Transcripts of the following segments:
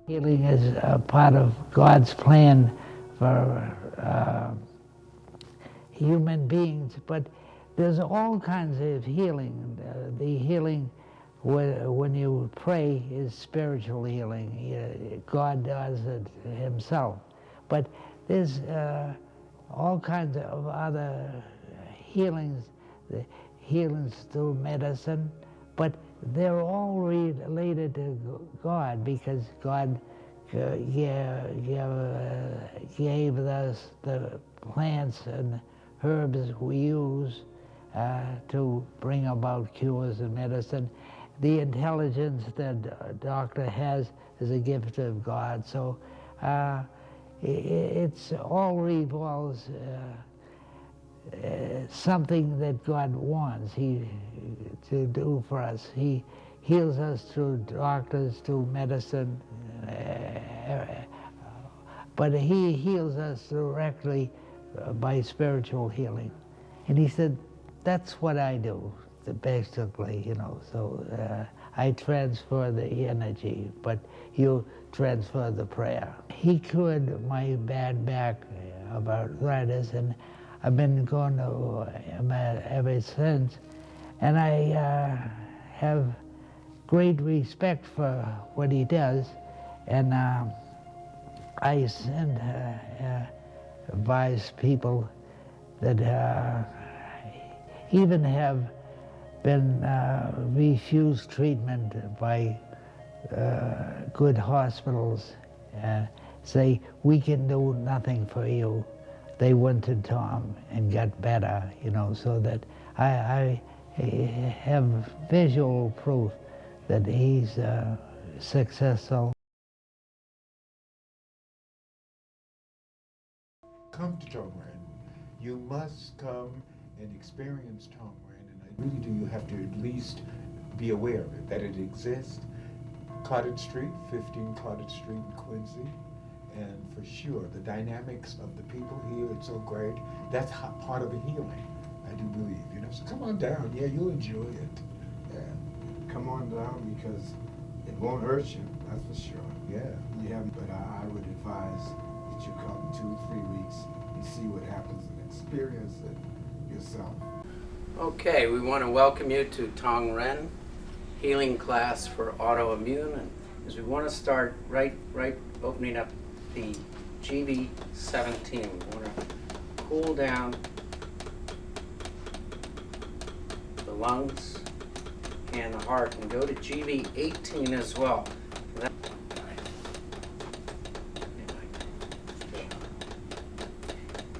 Healing is a part of God's plan for human beings, but there's all kinds of healing. The healing when you pray is spiritual healing. God does it himself. But there's all kinds of other healings, the healings through medicine, but they're all related to God because God gave us the plants and herbs we use to bring about cures and medicine. The intelligence that a doctor has is a gift of God. So it's all revolves something that God wants to do for us. He heals us through doctors, through medicine, but he heals us directly by spiritual healing. And he said, that's what I do, basically, you know. So I transfer the energy, but you transfer the prayer. He cured my bad back of arthritis, and I've been going to him ever since. And I have great respect for what he does. And I send advise people that even have been refused treatment by good hospitals, say, we can do nothing for you. They went to Tom and got better, you know, so that I have visual proof that he's successful. Come to Tong Ren. You must come and experience Tong Ren, and I really do. You have to at least be aware of it, that it exists. Cottage Street, 15 Cottage Street in Quincy. And for sure, the dynamics of the people here, it's so great. That's part of the healing, I do believe. You know, so come on down. Yeah, you'll enjoy it. Yeah. Come on down because it won't hurt you, that's for sure. Yeah. Yeah, but I would advise that you come 2-3 weeks and see what happens and experience it yourself. Okay, we want to welcome you to Tong Ren healing class for autoimmune, and as we want to start right opening up the GV17. We want to cool down the lungs and the heart, and go to GV18 as well.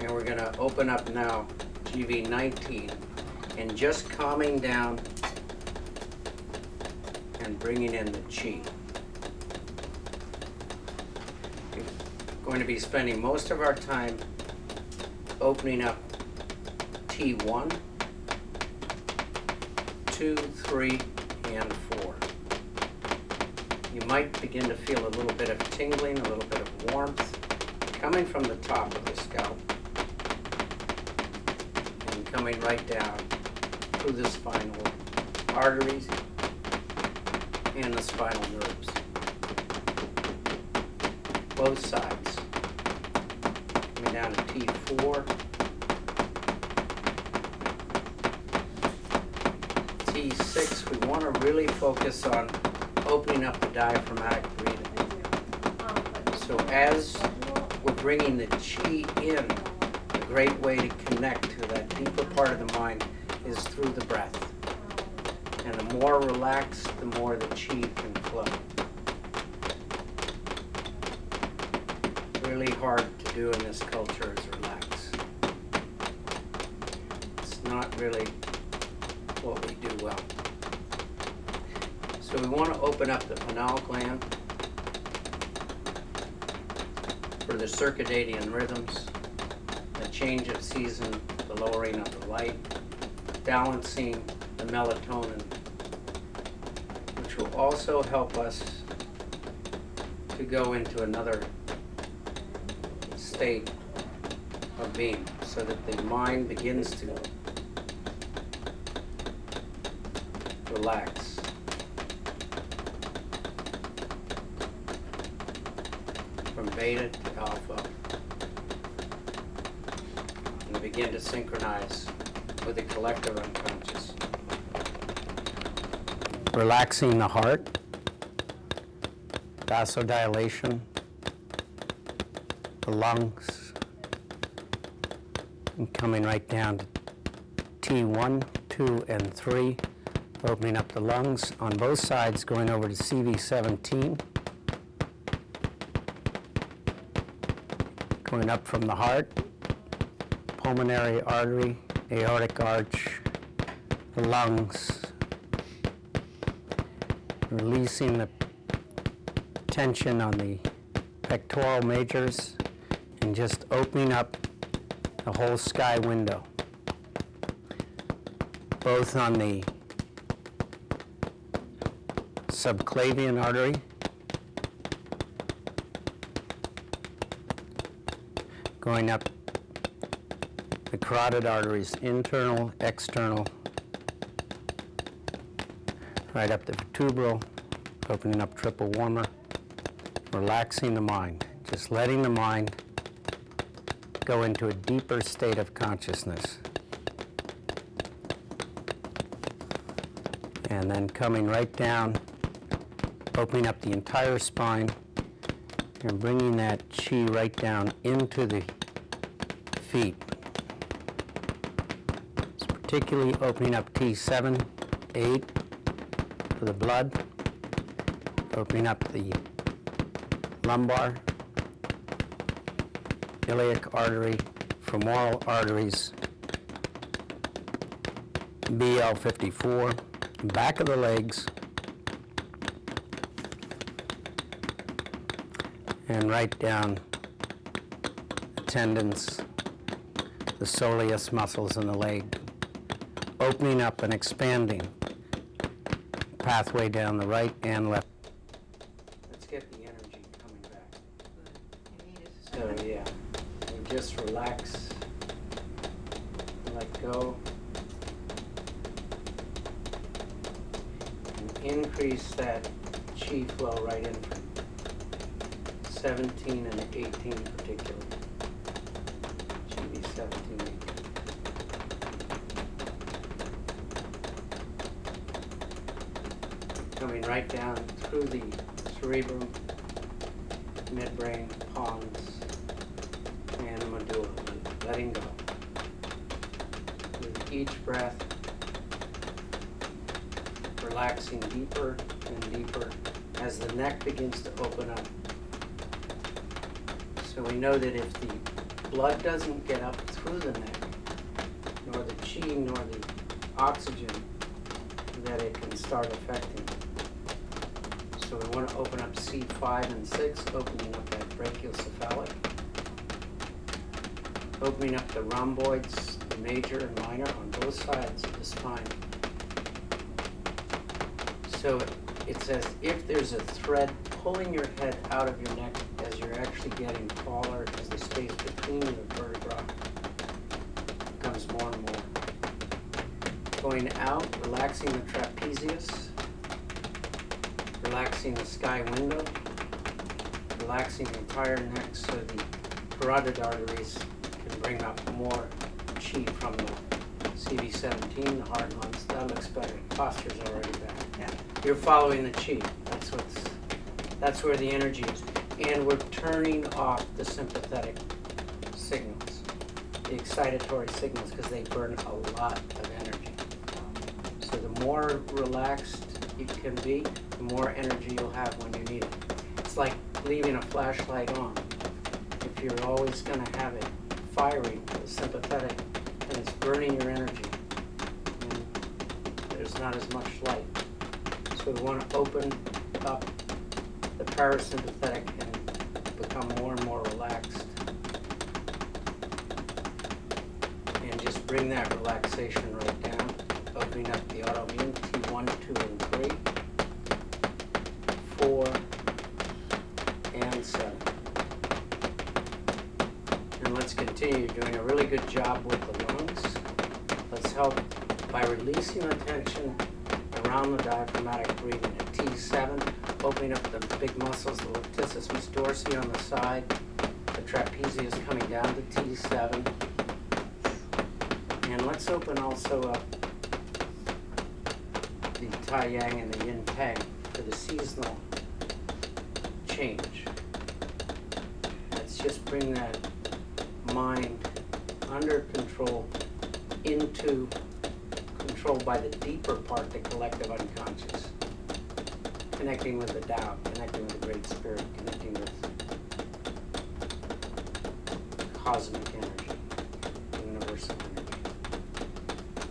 And we're going to open up now GV19 and just calming down and bringing in the chi. We're going to be spending most of our time opening up T1, 2, 3, and 4. You might begin to feel a little bit of tingling, a little bit of warmth coming from the top of the scalp and coming right down through the spinal arteries and the spinal nerves. Both sides. Coming down to T4, T6. We want to really focus on opening up the diaphragmatic breathing. So as we're bringing the chi in, a great way to connect to that deeper part of the mind is through the breath. And the more relaxed, the more the chi can flow. Really hard to do in this culture is relax. It's not really what we do well. So we want to open up the pineal gland for the circadian rhythms, the change of season, the lowering of the light, balancing the melatonin, which will also help us to go into another state of being so that the mind begins to relax. beta to alpha, and begin to synchronize with the collective unconscious. Relaxing the heart, vasodilation, the lungs, and coming right down to T1, 2, and 3, opening up the lungs on both sides, going over to CV17, going up from the heart, pulmonary artery, aortic arch, the lungs, releasing the tension on the pectoral majors, and just opening up the whole sky window, both on the subclavian artery, going up the carotid arteries, internal, external, right up the vertebral, opening up triple warmer, relaxing the mind, just letting the mind go into a deeper state of consciousness. And then coming right down, opening up the entire spine, and bringing that chi right down into the feet. It's particularly opening up T7, 8 for the blood, opening up the lumbar, iliac artery, femoral arteries, BL54, back of the legs, and right down the tendons, the soleus muscles in the leg, opening up and expanding pathway down the right and left. Let's get the energy coming back. So yeah, and just relax, let go, and increase that chi flow right in from 17 and 18 particularly. GB 17, 18. Coming right down through the cerebrum, midbrain, pons, and medulla, letting go. With each breath, relaxing deeper and deeper as the neck begins to open up. So we know that if the blood doesn't get up through the neck, nor the chi, nor the oxygen, that it can start affecting. So we want to open up C5 and 6, opening up that brachiocephalic, opening up the rhomboids, the major and minor, on both sides of the spine. So it's as if there's a thread pulling your head out of your neck as you're actually getting taller, as the space between your vertebrae becomes more and more. Going out, relaxing the trapezius, relaxing the sky window, relaxing the entire neck so the carotid arteries can bring up more chi from the CV17, the heart, lungs. That looks better. Posture's already back. Yeah. You're following the chi. That's where the energy is. And we're turning off the sympathetic signals, the excitatory signals, because they burn a lot of energy. So the more relaxed you can be, the more energy you'll have when you need it. It's like leaving a flashlight on. If you're always going to have it firing, the sympathetic, and it's burning your energy, and there's not as much light. So we want to open up the parasympathetic and become more and more relaxed. And just bring that relaxation right down, opening up the autoimmune, T1, 2, and 3, 4, and 7. And let's continue doing a really good job with the lungs. Let's help by releasing the tension around the diaphragmatic breathing at T7, opening up the big muscles, the latissimus dorsi on the side, the trapezius coming down to T7. And let's open also up the Tai Yang and the Yin Tang for the seasonal change. Let's just bring that mind under control into control by the deeper part, the collective unconscious. Connecting with the Tao, connecting with the Great Spirit, connecting with cosmic energy, universal energy.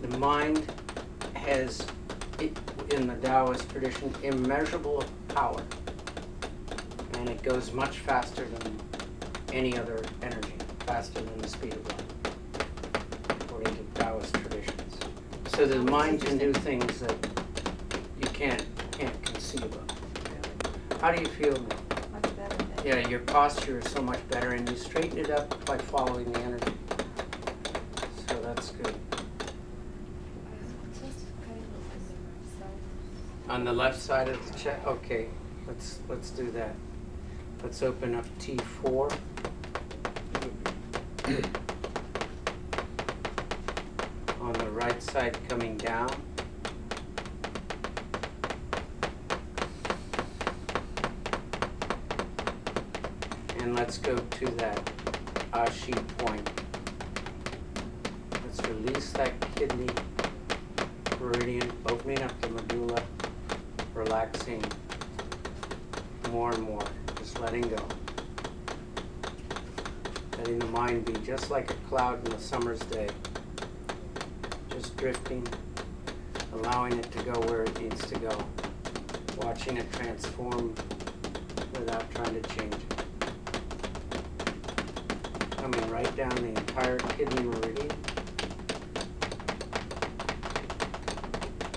The mind has, in the Taoist tradition, immeasurable power. And it goes much faster than any other energy, faster than the speed of light, according to Taoist traditions. So the mind can do things that you can't conceive of. How do you feel now? Much better. Yeah, your posture is so much better, and you straighten it up by following the energy. So that's good. On the left side of the chest? Okay, let's do that. Let's open up T4. On the right side coming down. And let's go to that Ashi point. Let's release that kidney meridian, opening up the medulla, relaxing more and more, just letting go. Letting the mind be just like a cloud in a summer's day. Just drifting, allowing it to go where it needs to go. Watching it transform without trying to change it. Coming right down the entire kidney meridian,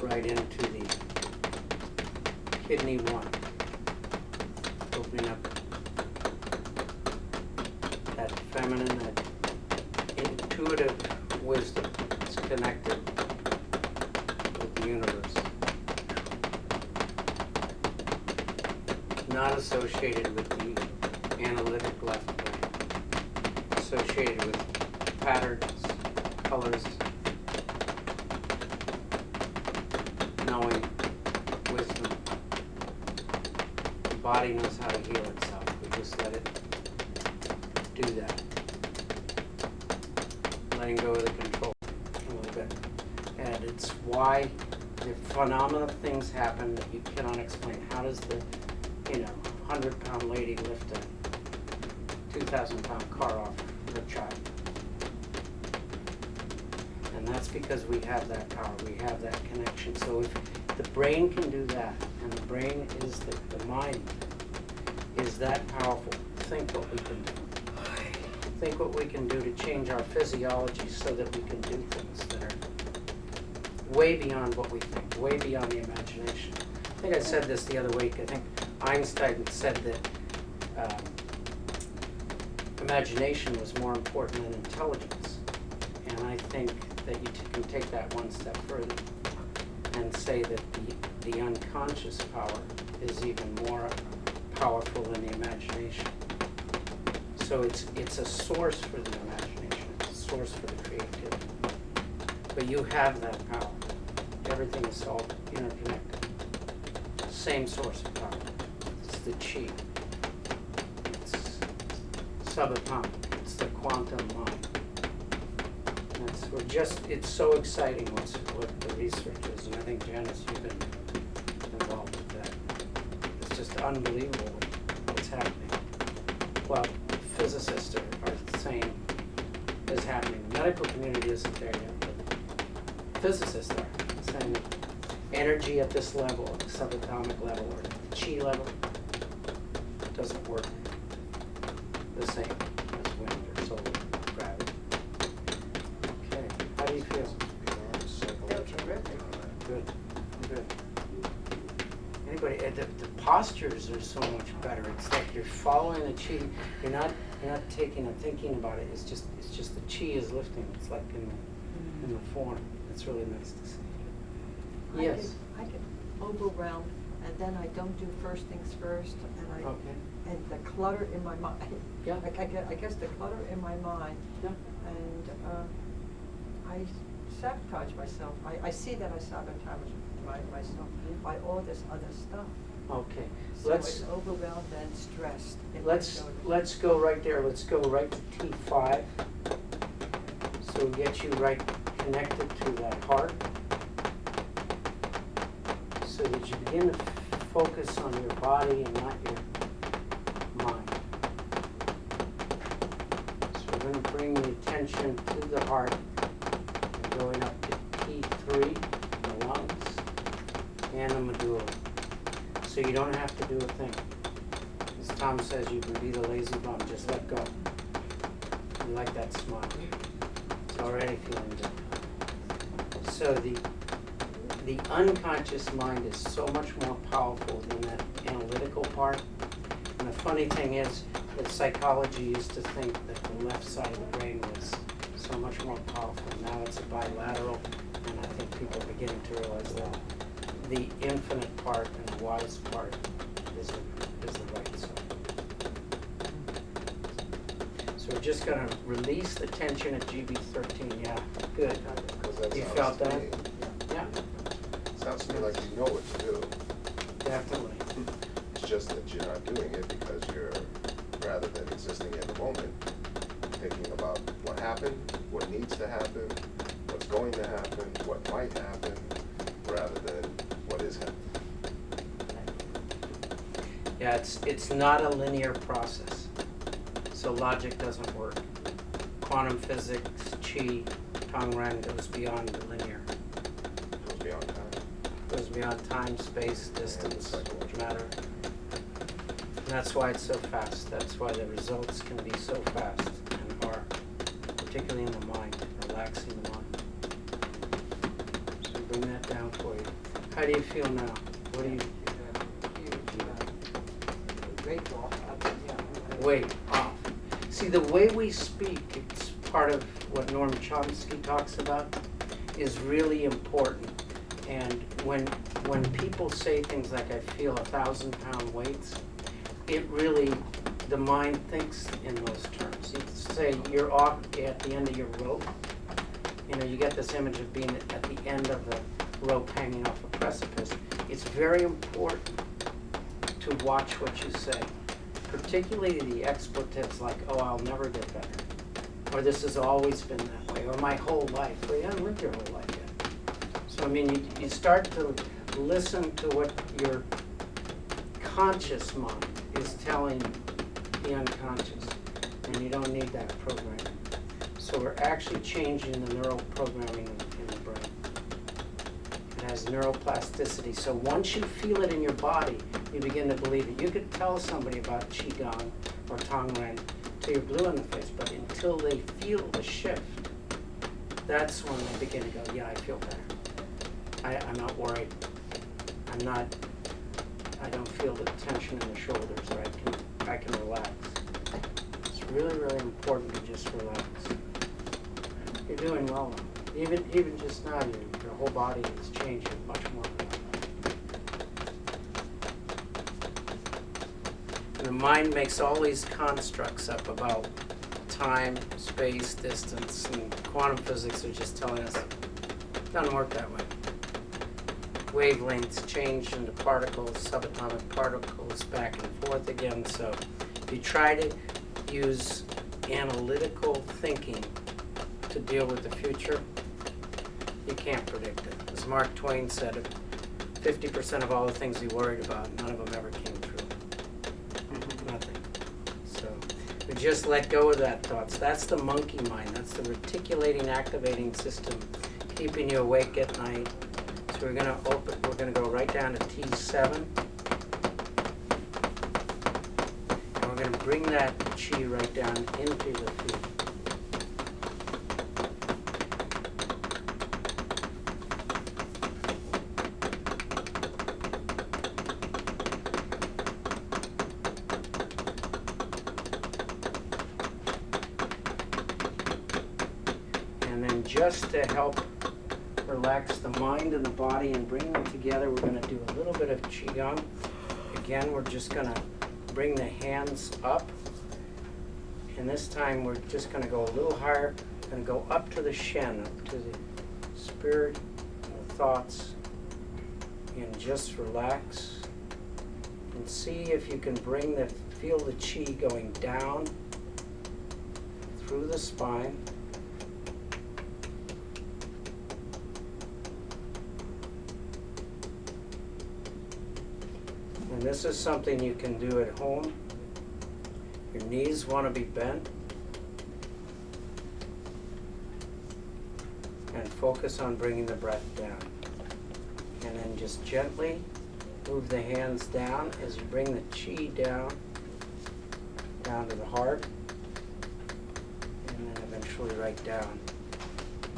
right into the kidney 1, opening up that feminine, that intuitive wisdom that's connected with the universe, not associated with the analytic left brain. Associated with patterns, colors, knowing, wisdom. The body knows how to heal itself. We just let it do that. Letting go of the control a little bit. And it's why the phenomenal things happen that you cannot explain. How does the 100-pound lady lift a 2,000-pound car off a child? And that's because we have that power, we have that connection. So if the brain can do that, and the brain is the mind is that powerful, think what we can do. Think what we can do to change our physiology so that we can do things that are way beyond what we think, way beyond the imagination. I think I said this the other week. I think Einstein said that imagination was more important than intelligence. And I think that you can take that one step further and say that the unconscious power is even more powerful than the imagination. So it's a source for the imagination, it's a source for the creativity. But you have that power. Everything is all interconnected. Same source of power. It's the Qi. It's subatomic. It's the quantum mind. It's so exciting what the research is, and I think, Janice, you've been involved with that. It's just unbelievable what's happening. Well, physicists are saying is happening. The medical community isn't there yet, but physicists are saying that energy at this level, at the subatomic level, or the Qi level, doesn't work the same as wind or solar gravity. Okay, how do you feel? Good, good. Anybody? The postures are so much better. It's like you're following the Qi. You're not taking and thinking about it. It's just the Qi is lifting. It's like in the form. It's really nice to see. Yes. I get overwhelmed and then I don't do first things first, and Okay. and the clutter in my mind. Yeah. I guess the clutter in my mind, Yeah. and I sabotage myself. I see that I sabotage myself by all this other stuff. Okay. So it's overwhelmed and stressed. in my shoulders. Let's go right there. Let's go right to T5. So get you right connected to that heart. So that you begin to focus on your body and not your mind. So we're going to bring the attention to the heart and going up to T3, the lungs, and the medulla. So you don't have to do a thing. As Tom says, you can be the lazy bum, just let go. You like that smile. It's already feeling good. So the unconscious mind is so much more powerful than that analytical part. And the funny thing is that psychology used to think that the left side of the brain was so much more powerful. Now it's a bilateral, and I think people are beginning to realize that the infinite part and the wise part is the right side. So we're just going to release the tension at GB13. Yeah, good. You felt that? Yeah. Sounds to me like you know what to do. Definitely. It's just that you're not doing it because you're, rather than existing in the moment, thinking about what happened, what needs to happen, what's going to happen, what might happen, rather than what is happening. Yeah, it's not a linear process. So logic doesn't work. Quantum physics, Qi, Tong Ren goes beyond the linear. Goes beyond time. Goes beyond time, space, distance, psychological. matter. And that's why it's so fast. That's why the results can be so fast and are, particularly in the mind, relaxing the mind. So bring that down for you. How do you feel now? What do you? Grateful. Wait, off. See, the way we speak, it's part of what Noam Chomsky talks about, is really important. And when people say things like, I feel 1,000-pound weights, it really, the mind thinks in those terms. You say you're off at the end of your rope. You know, you get this image of being at the end of the rope hanging off a precipice. It's very important to watch what you say, particularly the expletives like, oh, I'll never get better, or this has always been that way, or my whole life. Well, you haven't lived your whole life yet. So, I mean, you start to listen to what your conscious mind is telling the unconscious, and you don't need that programming. So we're actually changing the neural programming in the brain. It has neuroplasticity. So once you feel it in your body, you begin to believe it. You could tell somebody about Qigong or Tong Ren till you're blue in the face, but until they feel the shift, that's when they begin to go, yeah, I feel better. I'm not worried. I don't feel the tension in the shoulders, or I can relax. It's really, really important to just relax. You're doing well. Even just now, your whole body has changed. You're much more relaxed. And the mind makes all these constructs up about time, space, distance, and quantum physics are just telling us it doesn't work that way. Wavelengths change into particles, subatomic particles, back and forth again. So if you try to use analytical thinking to deal with the future, you can't predict it. As Mark Twain said, 50% of all the things he worried about, none of them ever came true. Nothing. So we just let go of that thoughts. That's the monkey mind. That's the reticulating, activating system, keeping you awake at night. So we're going to go right down to T7. And we're going to bring that Qi right down into the feet. And then just to help relax the mind and the body and bring them together. We're going to do a little bit of Qigong. Again, we're just going to bring the hands up. And this time we're just going to go a little higher. Going to go up to the Shen, up to the spirit and the thoughts. And just relax. And see if you can feel the Qi going down through the spine. And this is something you can do at home. Your knees want to be bent. And focus on bringing the breath down. And then just gently move the hands down as you bring the Qi down to the heart. And then eventually right down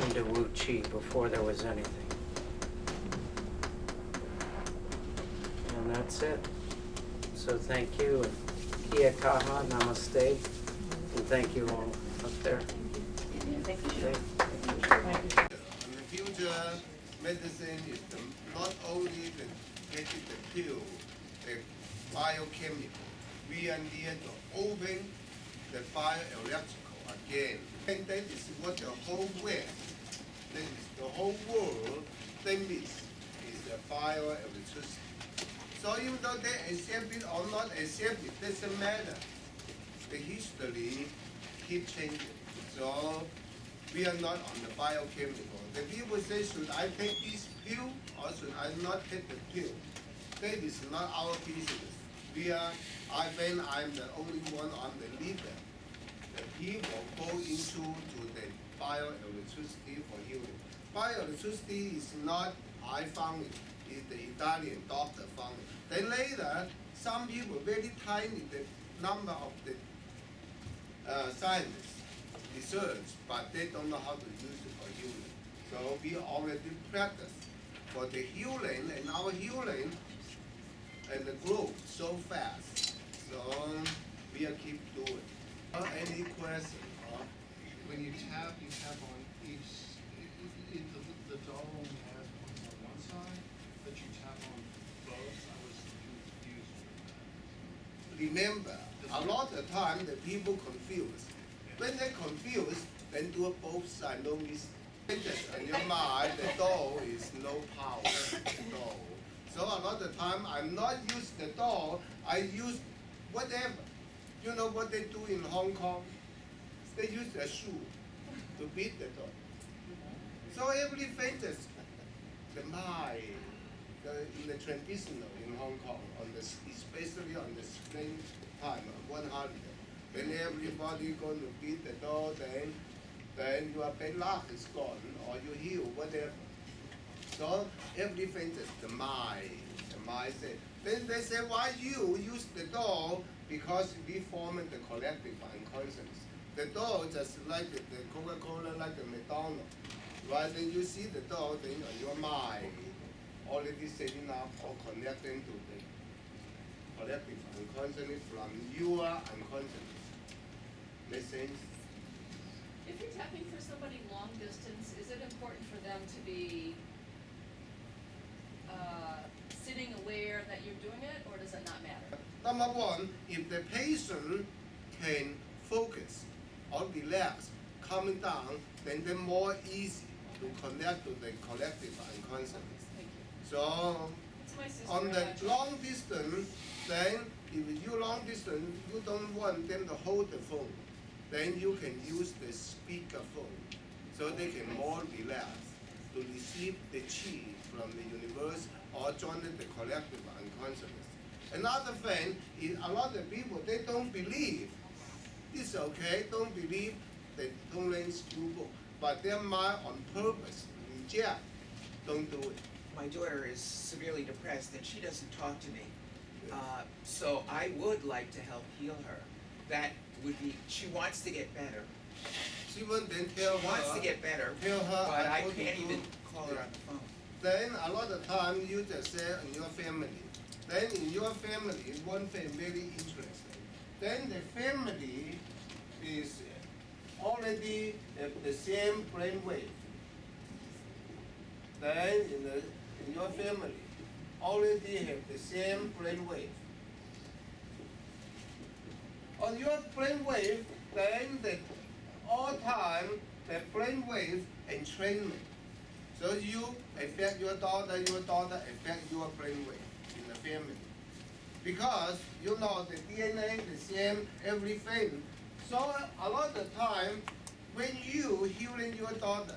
into Wu Qi before there was anything. And that's it. So thank you, and kia kaha, namaste, and thank you all up there. Thank you. In the future, medicine is not only getting the pill, the biochemical. We are near to open the bioelectrical again. And that is what the whole West, that is the whole world, thinks is the bioelectricity. So even though they accept it or not accept it, doesn't matter. The history keep changing. So we are not on the biochemical. The people say, should I take this pill or should I not take the pill? That is not our business. When I'm the only one, I'm the leader. The people go into the bioelectricity for healing. Bioelectricity is not I found it. It's the Italian doctor found it. Then later, some people very tiny, the number of the scientists research, but they don't know how to use it for healing. So we already practice for the healing, and our healing and the growth so fast. So we are keep doing. Any question? When you tap on each, the doll only has points on one side, but you tap on both. I was confused with that. Remember, a lot of time the people confuse. When they confuse, then do it both sides, no mistake. In your mind, the doll is no power. Doll. So a lot of time I'm not use the doll, I use whatever. You know what they do in Hong Kong? They use a shoe to beat the doll. So everything is the mind, in the traditional in Hong Kong, especially on the spring time, one holiday. When everybody going to beat the doll, then your bad luck is gone, or you heal, whatever. So everything is the mind. The mind said. Then they say, why you use the doll? Because we form the collective unconscious. The doll just like the Coca-Cola, like the McDonald's. Right? Then you see the doll, then on your mind already setting up or connecting to the collective unconscious from your unconscious. Make sense? If you're tapping for somebody long distance, is it important for them to be sitting aware that you're doing it, or does it not matter? Number one, if the patient can focus or relax, calming down, then they're more easy to connect to the collective unconscious. Thank you. So It's my sister. on the actually. long distance, then if you long distance, you don't want them to hold the phone, then you can use the speaker phone, so they can more relax to receive the chi from the universe or join the collective unconsciousness. Another thing is a lot of people, they don't believe. It's okay, don't believe the Tong Ren school book, but their mind on purpose reject, don't do it. My daughter is severely depressed and she doesn't talk to me. So I would like to help heal her. That would be, she wants to get better. She won't then tell She wants her, to get better, tell her, but I go to can't do- even call her on the phone. Then a lot of time you just say in your family. Then in your family, one thing very interesting. Then the family is already at the same brainwave. then in your family already have the same brain wave. On your brain wave, then all time the brain wave entrainment. So you affect your daughter affect your brain wave in the family. Because you know the DNA the same, everything. So a lot of time when you healing your daughter,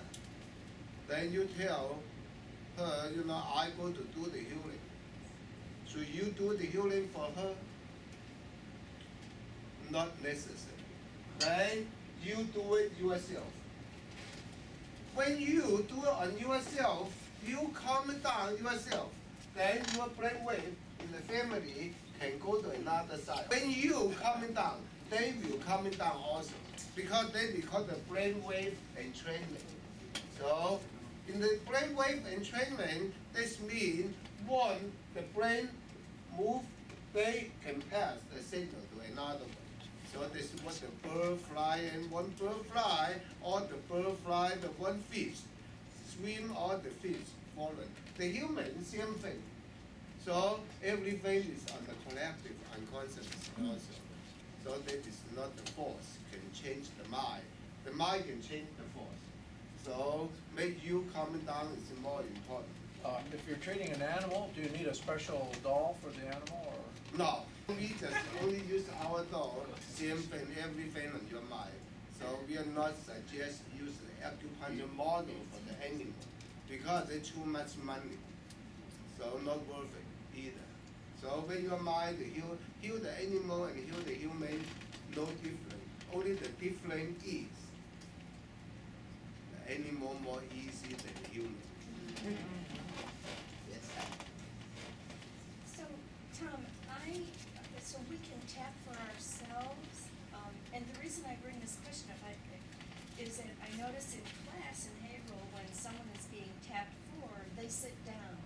then you tell her, you know, I go to do the healing. So you do the healing for her? Not necessary. Then you do it yourself. When you do it on yourself, you calm down yourself. Then your brain wave in the family can go to another side. When you calm down, they will calm down also. Because they call the brain wave entrainment. So in the brain wave entrainment, this means when the brain move, they can pass the signal to another one. So this is what the bird fly, and one bird fly, or the bird fly, the one fish swim, or the fish fallen. The human, same thing. So everything is on the collective unconsciousness also. So that is not the force can change the mind. The mind can change the force. So make you calm down is more important. If you're treating an animal, do you need a special doll for the animal, or? No, we just only use our doll, same thing, everything on your mind. So we are not suggest use the acupuncture model for the animal because it's too much money. So not worth it either. So when your mind heal the animal and heal the human, no different. Only the difference is the animal more easy than the human. So, Tom, so we can tap for ourselves, and the reason I bring this question up is that I notice in class in Haverhill when someone is being tapped for, they sit down.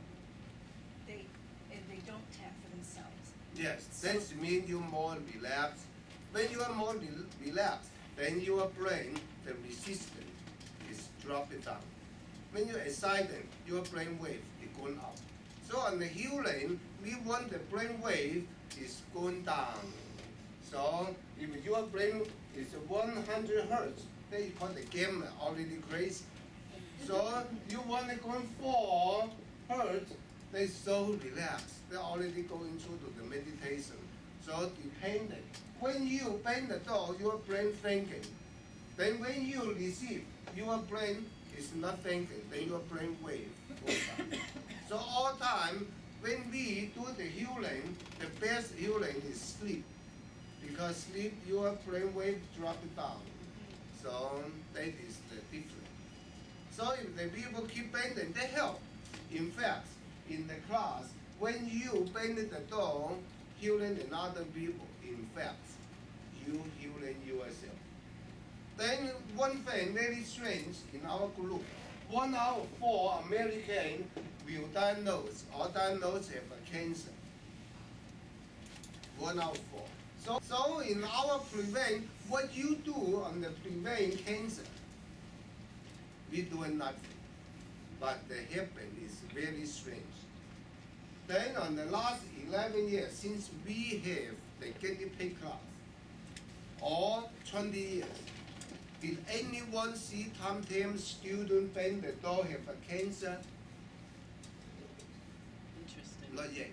And they don't tap for themselves. Yes, that means you're more relaxed. When you are more relaxed, then your brain, the resistance is dropping down. When you're excited, your brain wave is going up. So on the healing, we want the brain wave is going down. So if your brain is 100 hertz, then you call the gamer already crazy. So you want to go 4 hertz, they're so relaxed. They're already going through to the meditation. So dependent. When you bend the door, your brain thinking. Then when you receive, your brain is not thinking. Then your brain wave goes down. So all time, when we do the healing, the best healing is sleep. Because sleep, your brain wave drop it down. So that is the difference. So if the people keep bending, they help. In fact, in the class, when you bend the door, healing another people, in fact, you healing yourself. Then one thing very strange in our group, 1 out of 4 Americans will diagnose or diagnosed have a cancer. 1 out of 4. So in our prevent, what you do on the prevent cancer, we doing nothing. But the happen is very strange. Then on the last 11 years, since we have the guinea pig class, or 20 years, did anyone see Tom Tam student bend the door have a cancer? Interesting. Not yet.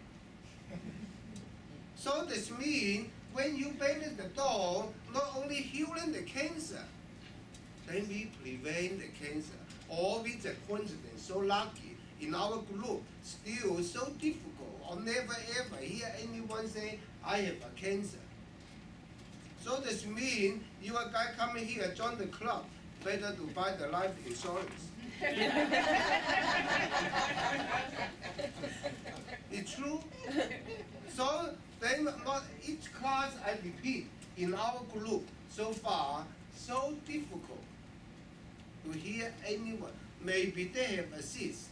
So this means when you bend the door, not only healing the cancer, then we prevent the cancer. Or with the coincidence, so lucky in our group, still so difficult, or never ever hear anyone say, I have a cancer. So this means you a guy coming here, join the club, better to buy the life insurance. It's true. So then not each class I repeat, in our group so far, so difficult to hear anyone. Maybe they have a cyst,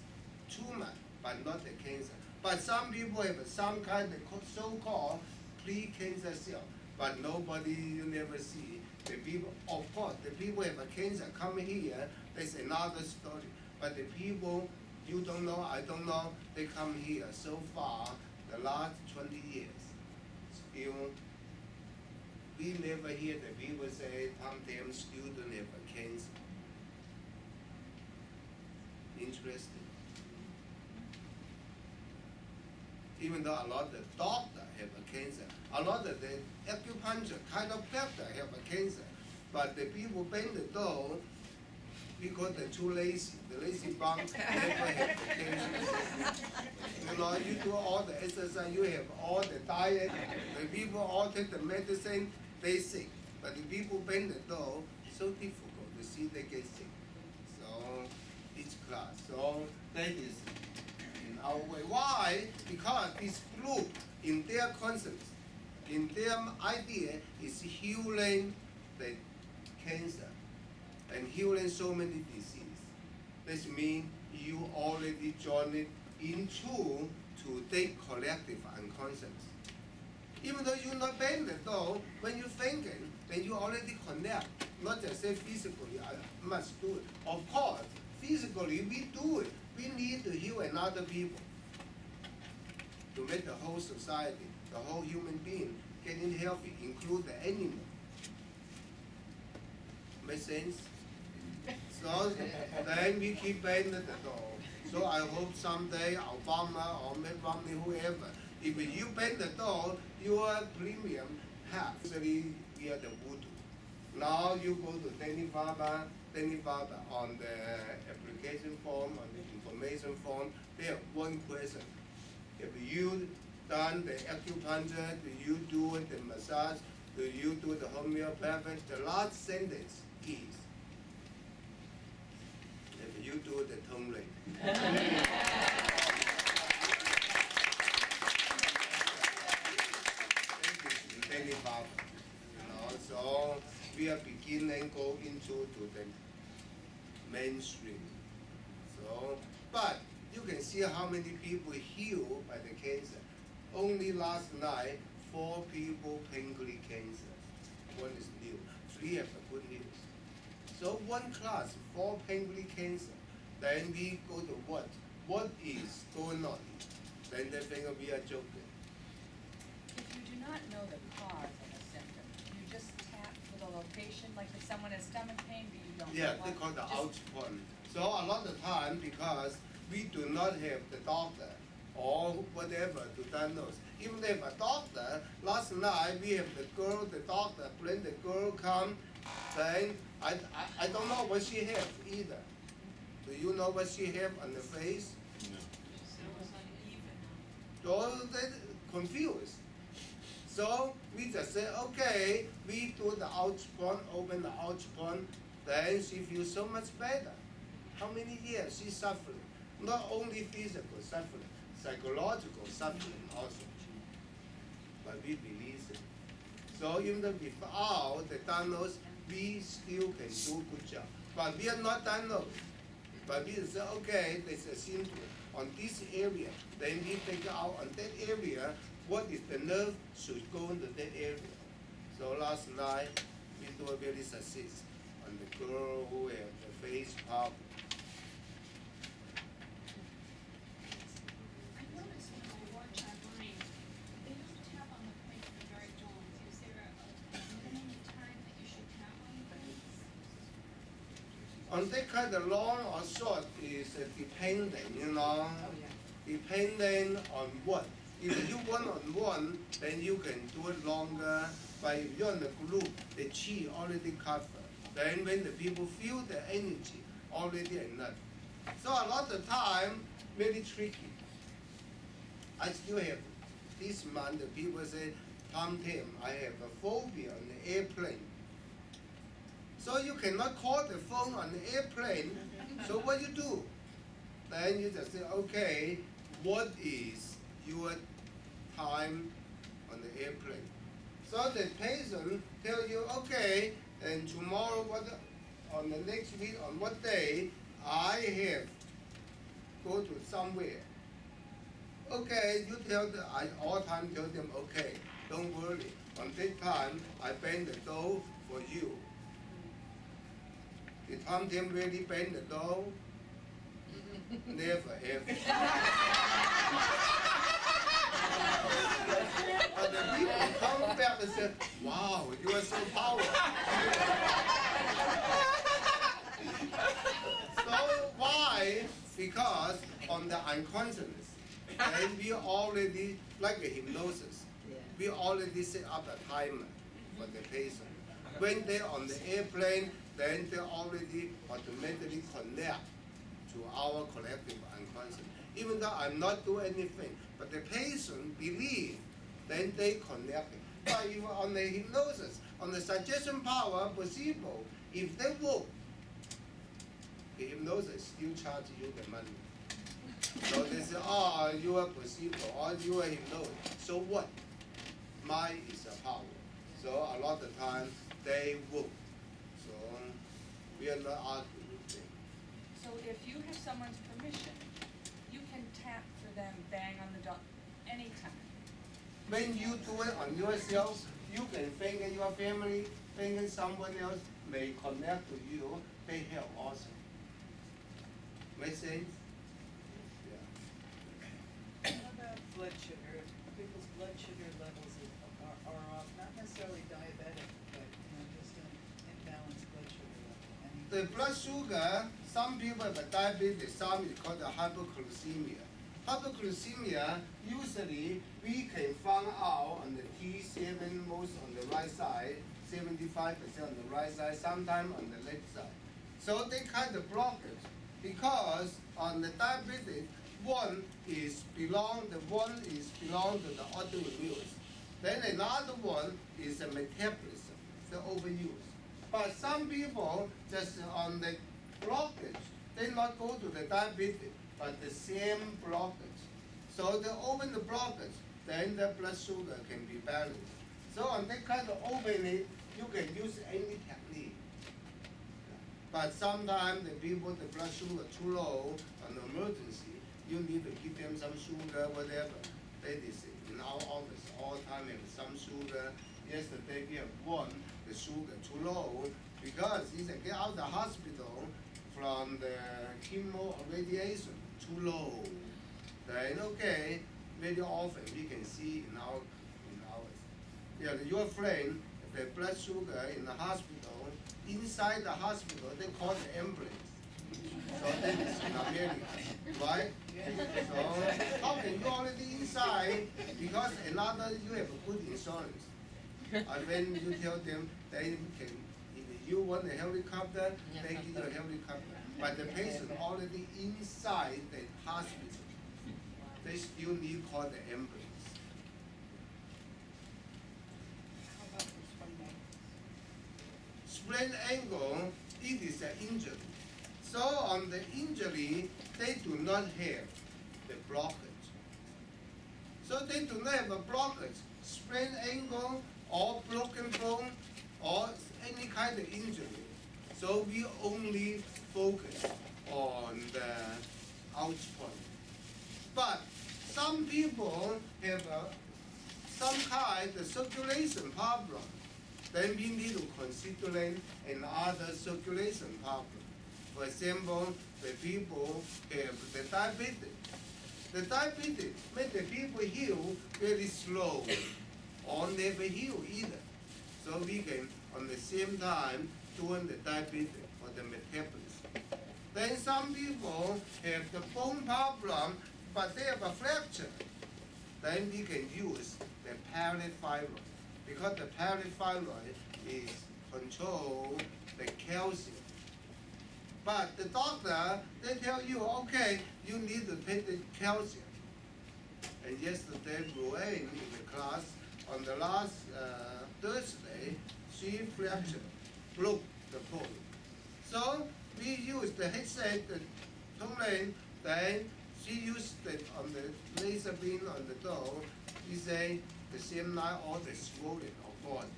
tumor, but not the cancer. But some people have some kind of so-called pre-cancer cell, but nobody, you never see the people. Of course, the people have a cancer come here, that's another story. But the people You don't know, I don't know. They come here so far, the last 20 years. Still, we never hear the people say, Tom Tam student have a cancer. Interesting. Even though a lot of the doctor have a cancer, a lot of the acupuncture chiropractor have a cancer, but the people bend the door because they're too lazy. The lazy bum never have the cancer. You know, you do all the exercise, you have all the diet, the people all take the medicine, they sick. But the people bend the door, it's so difficult to see they get sick. So each class. So that is in our way. Why? Because this group, in their concept, in their idea, is healing the cancer and healing so many diseases. This means you already joined it into to their collective unconscious. Even though you're not bending the door, when you're thinking, then you already connect. Not just say physically, I must do it. Of course, physically we do it. We need to heal another people to make the whole society, the whole human being getting healthy, include the animal. Make sense? So then we keep bending the door. So I hope someday Obama or Mitt Romney, whoever, if you bend the door, your premium half. Usually we are the voodoo. Now you go to Danny Barber on the application form, on the information form, they have one question. If you done the acupuncture, do you do the massage, do you do the homeopathic? The last sentence is, if you do the Tong Ren. Danny Barber. You know, so we are beginning go into to the mainstream. So, but you can see how many people healed by the cancer. Only last night, 4 people pancreatic cancer. 1 is new. 3 have the good news. So one class, 4 pancreatic cancer. Then we go to what? What is going on? Then they think we are joking. If you do not know the cause of a symptom, you just tap for the location, like if someone has stomach pain, but you don't Yeah, know they what, call the just- output. So a lot of time, because we do not have the doctor or whatever to diagnose. Even if a doctor, last night we have the girl, the doctor, bring the girl come, then I don't know what she have either. Do you know what she have on the face? So they confused. So we just say, okay, we do the output, open the output, then she feels so much better. How many years she's suffering? Not only physical suffering, psychological suffering also. But we believe it. So even though without the diagnosis, we still can do good job. But we are not diagnosed. But we say, okay, there's a symptom on this area. Then we figure out on that area, what is the nerve should go into that area. So last night, we do a very success on the girl who had the face problem. I noticed when I watch online, they don't tap on the point for very long. Is there a minimum time that you should tap on the points? On that kind of long or short is depending, you know, depending on what. If you one-on-one, then you can do it longer. But if you're in a group, the chi already covered. Then when the people feel the energy, already enough. So a lot of time, very tricky. I still have, this month, the people say, Tom Tam, I have a phobia on the airplane. So you cannot call the phone on the airplane. So what you do? Then you just say, okay, what is your time on the airplane? So the patient tell you, okay, and tomorrow, on the next week, on what day, I have go to somewhere. Okay, you tell them, I all time tell them, okay, don't worry. On that time, I bend the door for you. Did Tom Tam really bend the door? Never ever. But the people come back and say, wow, you are so powerful. So why? Because on the unconsciousness, and we already, like a hypnosis, we already set up a timer for the patient. When they're on the airplane, then they already automatically connect to our collective unconscious. Even though I'm not doing anything, but the patient believe, then they connect. But if on the hypnosis, on the suggestion power, placebo, if they work, the hypnosis still charge you the money. So they say, oh, you are placebo, or you are hypnosis. So what? Mind is a power. So a lot of times they work. So we are not arguing with them. So if you have someone's permission, you can tap for them, bang on the door, anytime. When you do it on yourself, you can think in your family, think in someone else may connect to you, they help also. Make sense? Yeah. What about blood sugar? People's blood sugar levels are off, not necessarily diabetic, but just an imbalanced blood sugar level. The blood sugar, some people have diabetes, some is called the hypoglycemia. Hypoglycemia, usually we can find out on the T7 most on the right side, 75% on the right side, sometimes on the left side. So they kind of block it because on the diabetes, one is belong to the autoimmune. Then another one is the metabolism, the overuse. But some people just on the blockage, they not go to the diabetes, but the same blockage. So they open the blockage, then the blood sugar can be balanced. So on that kind of opening, you can use any technique. But sometimes the people, the blood sugar too low on the emergency, you need to give them some sugar, whatever. That is in our office all the time have some sugar. Yesterday we have one, the sugar too low, because he said get out of the hospital from the chemo or radiation, too low. Then okay, very often we can see in our your friend, the blood sugar in the hospital, inside the hospital they call the ambulance. So that is in America, right? So how can you already inside? Because another you have a good insurance. And when you tell them they can, if you want a helicopter, they give you a helicopter. But the patient already inside the hospital, they still need call the ambulance. Sprained ankle, it is an injury. So on the injury, they do not have the blockage. So they do not have a blockage, sprained ankle or broken bone or any kind of injury. So we only focus on the ouch point. But some people have some kind of circulation problem. Then we need to consider another circulation problem. For example, the people have the diabetes. The diabetes make the people heal very slow or never heal either. So we can, on the same time, doing the diabetes or the metabolism. Then some people have the bone problem, but they have a fracture. Then we can use the parathyroid, because the parathyroid is control the calcium. But the doctor, they tell you, okay, you need to take the calcium. And yesterday, Ruane in the class, on the last Thursday, she fractured, broke the bone. So we used the headset, the Tong Ren, then she used it on the laser beam on the door. He said the same night all the swollen or gone.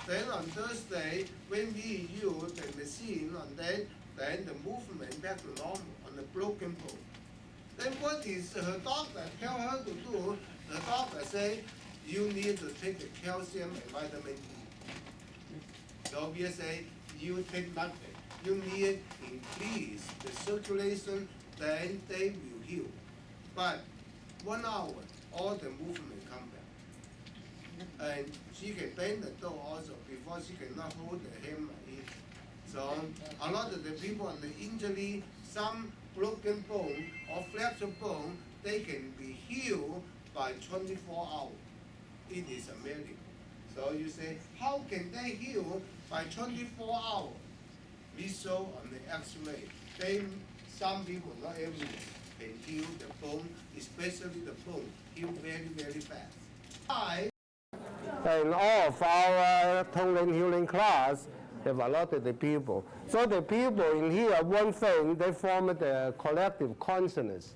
Then on Thursday, when we use the machine on that, then the movement back to normal on the broken bone. Then what is her doctor tell her to do? The doctor say, you need to take the calcium and vitamin D. So we say, you take nothing. you need increase the circulation, then they will heal. But 1 hour, all the movement come back. And she can bend the toe also before she cannot hold the hammer in. So a lot of the people on the injury, some broken bone or fractured bone, they can be healed by 24 hours. It is a miracle. So you say, how can they heal by 24 hours? We saw on the X-ray. Some people, not everyone, can heal the bone, especially the bone, heal very, very fast. And all of our Tong Ren healing class have a lot of the people. So the people in here, one thing, they form the collective consciousness.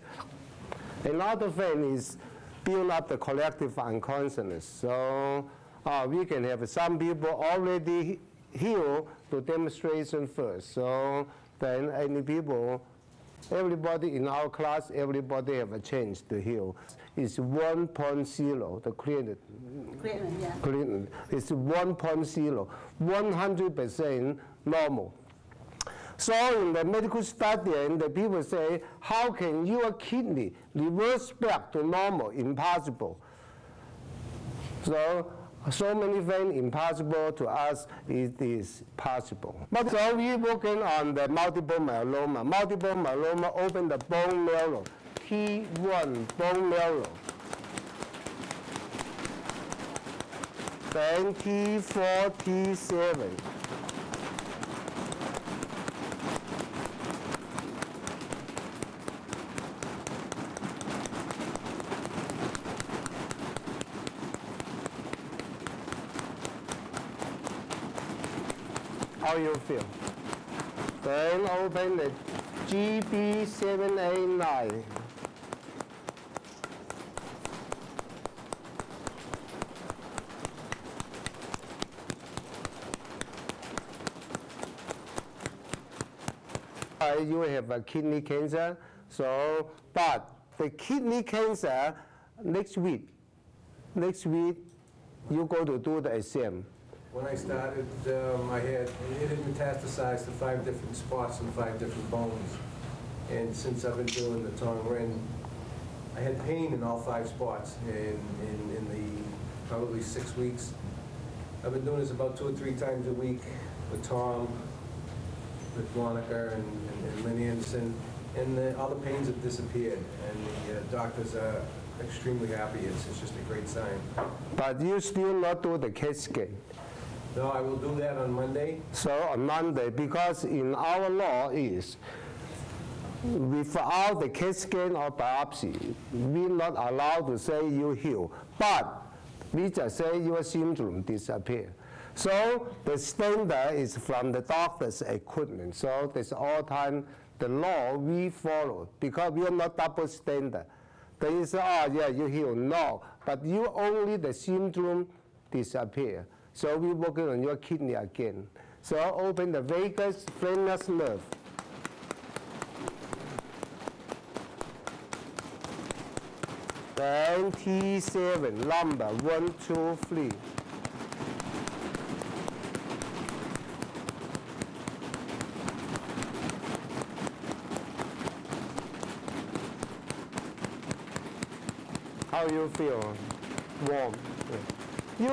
Another thing is build up the collective unconsciousness. So we can have some people already heal to demonstration first. So then any people, everybody in our class, everybody have a chance to heal. It's 1.0, the created. Created. It's 1.0, 100% normal. So in the medical study, and the people say, how can your kidney reverse back to normal? Impossible. So many things impossible, to us it is possible. But so we're working on the multiple myeloma. Multiple myeloma open the bone marrow, T1 bone marrow. Then T4, T7. How you feel? Then open the GB789. You have a kidney cancer, but the kidney cancer next week you go to do the exam. When I started, it had metastasized to 5 different spots and 5 different bones. And since I've been doing the Tong Ren, I had pain in all 5 spots. And in the probably 6 weeks, I've been doing this about 2 or 3 times a week with Tom, with Monica, and Lynn Anderson. And all the pains have disappeared. And the doctors are extremely happy. It's just a great sign. But you still not do the CAT scan? No, I will do that on Monday. So on Monday, because in our law is, without the CAT scan or biopsy, we're not allowed to say you heal. But we just say your symptom disappear. So the standard is from the doctor's equipment. So that's all time the law we follow, because we are not double standard. They say, oh yeah, you heal. No, but you only the symptom disappear. So we're working on your kidney again. So open the vagus venous nerve. Then T7, number 1, 2, 3. How you feel? Warm. Yeah.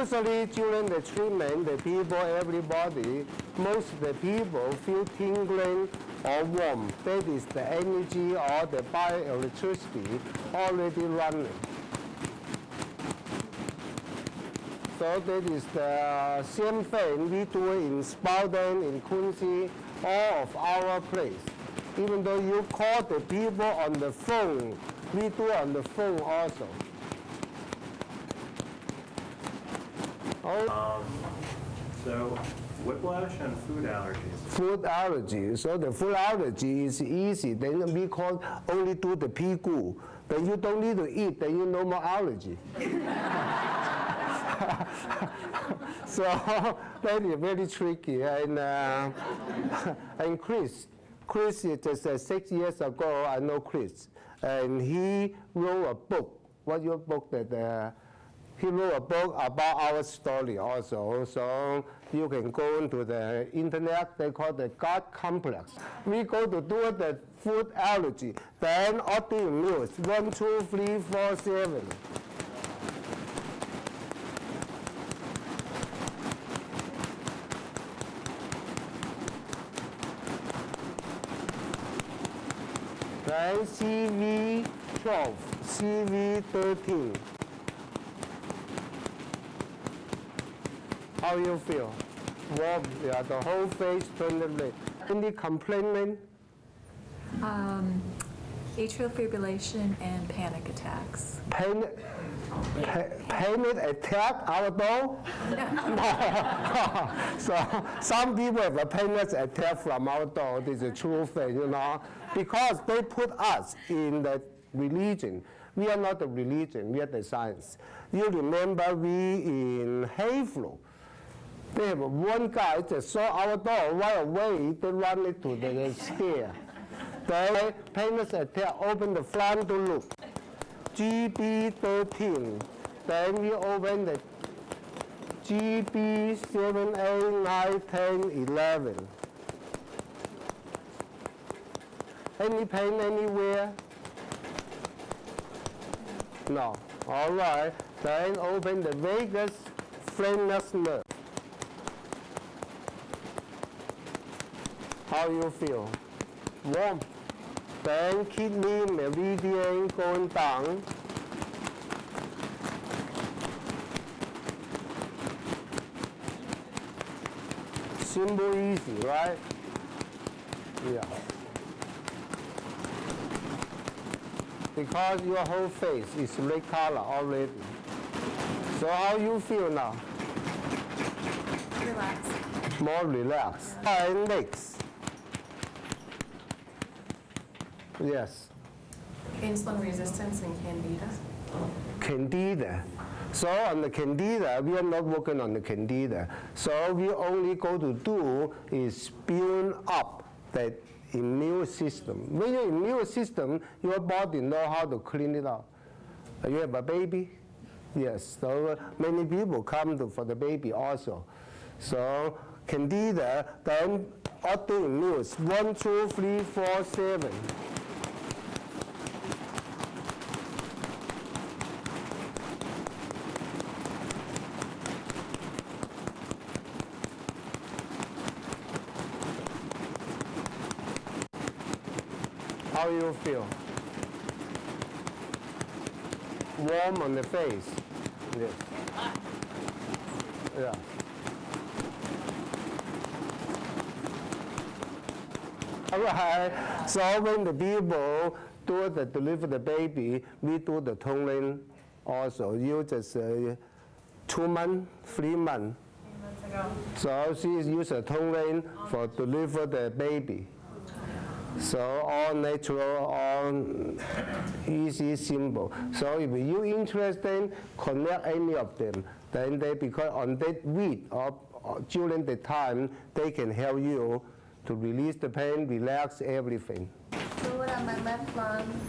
Usually during the treatment, the people, everybody, most of the people feel tingling or warm. That is the energy or the bioelectricity already running. So that is the same thing we do in Spalding, in Quincy, all of our place. Even though you call the people on the phone, we do on the phone also. So whiplash and food allergies. Food allergy. So the food allergy is easy. Then we call only do the pigu. Then you don't need to eat. Then you no more allergy. So that is very tricky. And Chris is just 6 years ago. I know Chris, and he wrote a book. What your book that He wrote a book about our story also, so you can go into the internet. They call the gut complex. We go to do the food allergy, then autoimmune, 1, 2, 3, 4, 7. Then CV12, CV13. How you feel? Warm, yeah, the whole face turned red. Any complaint? Atrial fibrillation and panic attacks. Panic attack outdoor? No. So some people have a panic attack from outdoor. This is a true thing, you know, because they put us in the religion. We are not the religion, we are the science. You remember we in Hayflow, they have one guy just saw our door right away, they run it to the stair. Then panic attack, open the front door look. GB13. Then we open the GB 7, 8, 9, 10, 11. Any pain anywhere? No. All right. Then open the vagus framless nerve. How you feel? Warm. Then kidney meridian going down. Simple, easy, right? Yeah. Because your whole face is red color already. So how you feel now? Relaxed. More relaxed. And legs. Yes. Insulin resistance and candida. Candida. So on the candida, we are not working on the candida. So we only go to do is build up the immune system. When your immune system, your body know how to clean it up. You have a baby? Yes. So many people come for the baby also. So candida, then autoimmune, 1, 2, 3, 4, 7. How you feel? Warm on the face. Yes. Yeah. All right. So when the people deliver the baby, we do the Tong Ren also. You just 2 months, 3 months. 3 months ago. So she uses a Tong Ren for deliver the baby. So all natural, all easy, simple. So if you interested, connect any of them. Then they, because on that week or during the time, they can help you to release the pain, relax everything. So what on my left lung,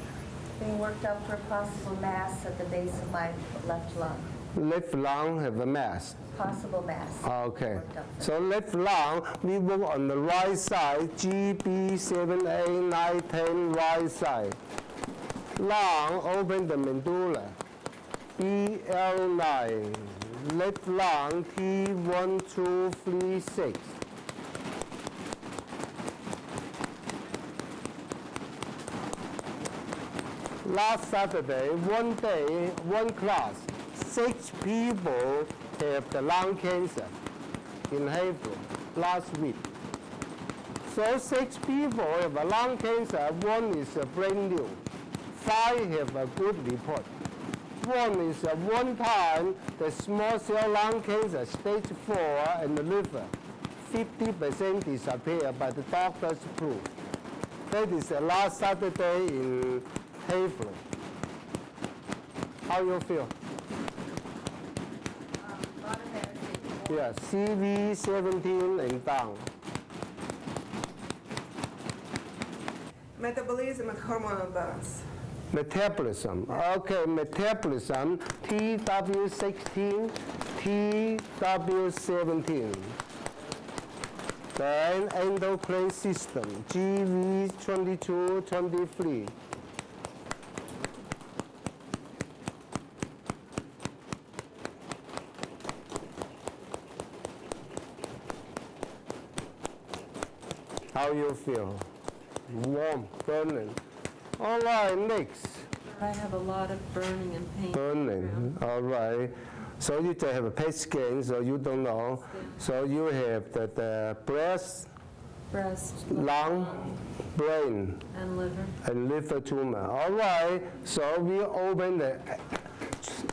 being worked up for a possible mass at the base of my left lung. Left lung have a mass. Possible mass. Okay. So left lung, we work on the right side, GB 7, 8, 9, 10, right side. Lung, open the medulla. BL9. Left lung, T1, 2, 3, 6. Last Saturday, one day, one class, 6 people have the lung cancer in April last week. So 6 people have a lung cancer, 1 is brand new. 5 have a good report. 1 is one time the small cell lung cancer, stage 4, and the liver, 50% disappear, but the doctors prove. That is the last Saturday in April. How you feel? Yeah, CV17 and down. Metabolism and hormonal balance. Metabolism. Okay, metabolism, TW16, TW17. Then endocrine system, GV22, 23. How you feel? Warm, burning. All right, next. I have a lot of burning and pain. Burning, all right. So you just have a PET scan, so you don't know. So you have the breast, lung, brain, and liver tumor. All right, so we open the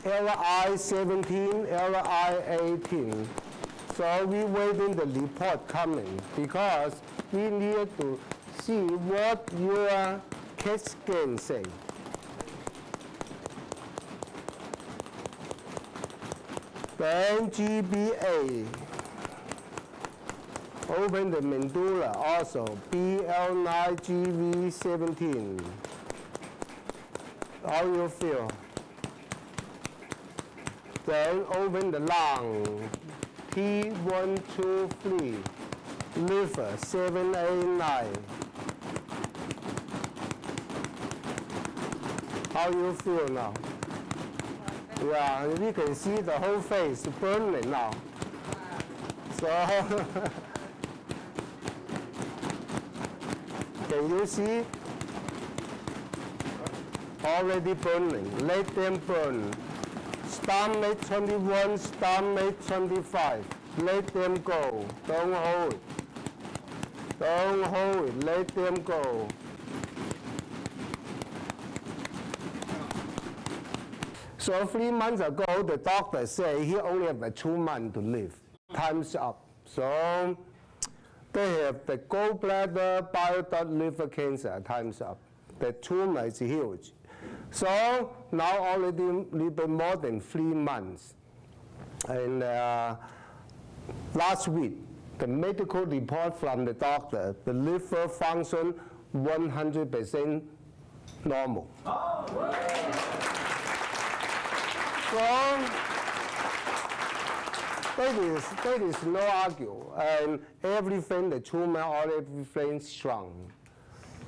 LI17, LI18. So we waiting the report coming because we need to see what your PET scan say. Then GBA. Open the medulla also, BL9GV17. How you feel? Then open the lung, T123, liver 789. How you feel now? Yeah, you can see the whole face burning now. So, can you see? Already burning. Let them burn. Stomach 21, stomach 25. Let them go. Don't hold it. Don't hold it. Let them go. So 3 months ago, the doctor said he only have 2 months to live. Time's up. So they have the gallbladder, bile duct, liver cancer. Time's up. The tumor is huge. So now already a little bit more than 3 months. And last week, the medical report from the doctor, the liver function 100% normal. So that is no argue, and everything, the tumor, all everything shrunk.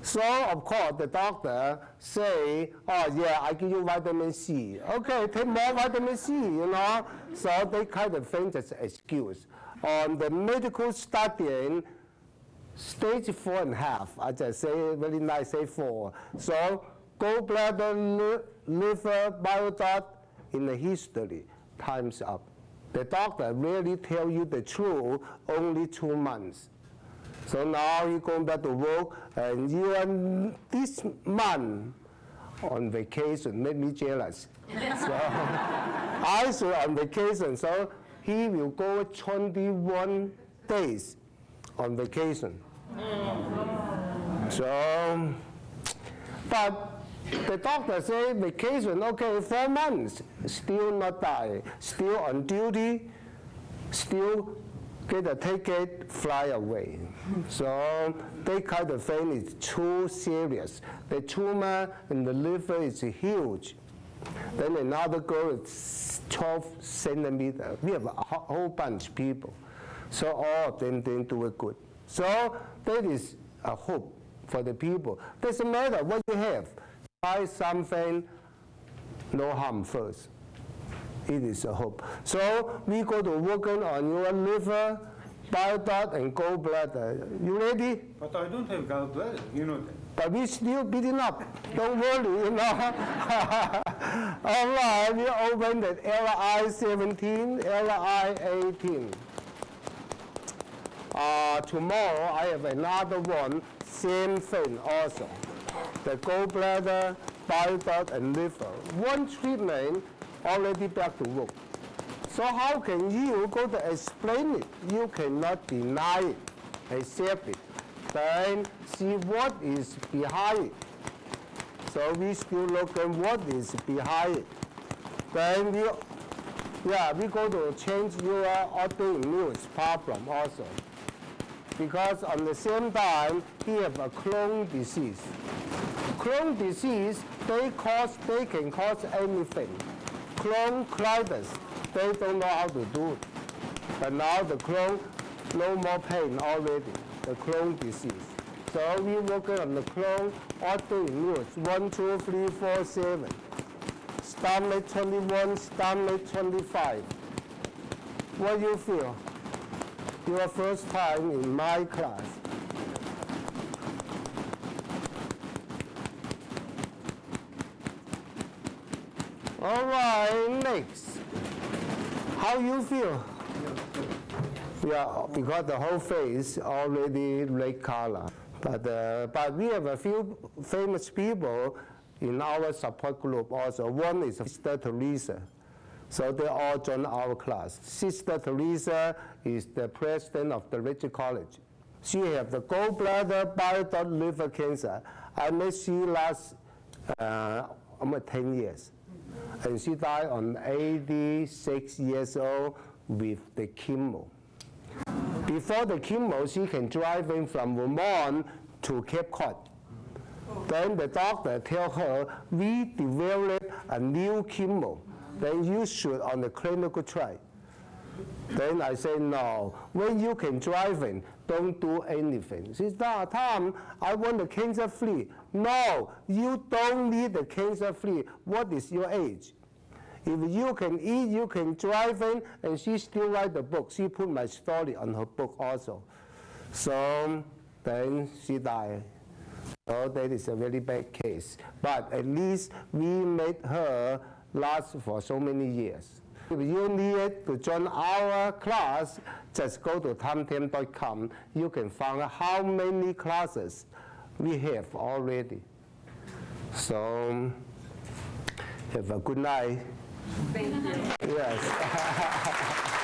So of course the doctor say, oh yeah, I give you vitamin C. Okay, take more vitamin C, you know. So they kind of think that's an excuse. On the medical studying, stage 4.5, I just say very nice, say 4. So gallbladder, liver, bile duct, in the history, time's up. The doctor really tell you the truth, only 2 months. So now he going back to work, and you are this month on vacation, made me jealous. So I should on vacation, so he will go 21 days on vacation. So, but the doctor say vacation, okay, 4 months, still not die, still on duty, still get a ticket, fly away. So they kind of think it's too serious. The tumor in the liver is huge. Then another girl is 12 centimeters. We have a whole bunch of people. So all of them didn't do it good. So that is a hope for the people. Doesn't matter what you have. Try something, no harm first. It is a hope. So we go to working on your liver, bile duct, and gallbladder. You ready? But I don't have gallbladder, you know that. But we still beating up. Don't worry, you know. All right, we open the LI17, LI18. Tomorrow I have another one, same thing also. The gallbladder, bile duct, and liver. One treatment, already back to work. So how can you go to explain it? You cannot deny it, accept it. Then see what is behind it. So we still look at what is behind it. Then we go to change your autoimmune problem also. Because on the same time, he have a Crohn's disease. Crohn's disease, they can cause anything. Crohn's colitis, they don't know how to do it. But now the Crohn, no more pain already, the Crohn's disease. So we working on the Crohn autoimmune, 1, 2, 3, 4, 7. Stomach 21, stomach 25. What do you feel? Your first time in my class. All right, next. How you feel? Yeah, because the whole face already red color. But we have a few famous people in our support group also. One is Sister Teresa. So they all join our class. Sister Teresa is the president of the Rich College. She has the gallbladder, bile duct, liver cancer. I met she last almost 10 years. And she died on 86 years old with the chemo. Before the chemo, she can drive in from Vermont to Cape Cod. Then the doctor tell her, we developed a new chemo. Then you should on the clinical trial. Then I say, no, when you can drive in, don't do anything. She said, no, Tom, I want the cancer-free. No, you don't need the cancer-free. What is your age? If you can eat, you can drive in, and she still write the book. She put my story on her book also. So then she died. So that is a very bad case. But at least we made her last for so many years. If you need to join our class, just go to tomtam.com. You can find out how many classes we have already. So have a good night. Thank you. Yes.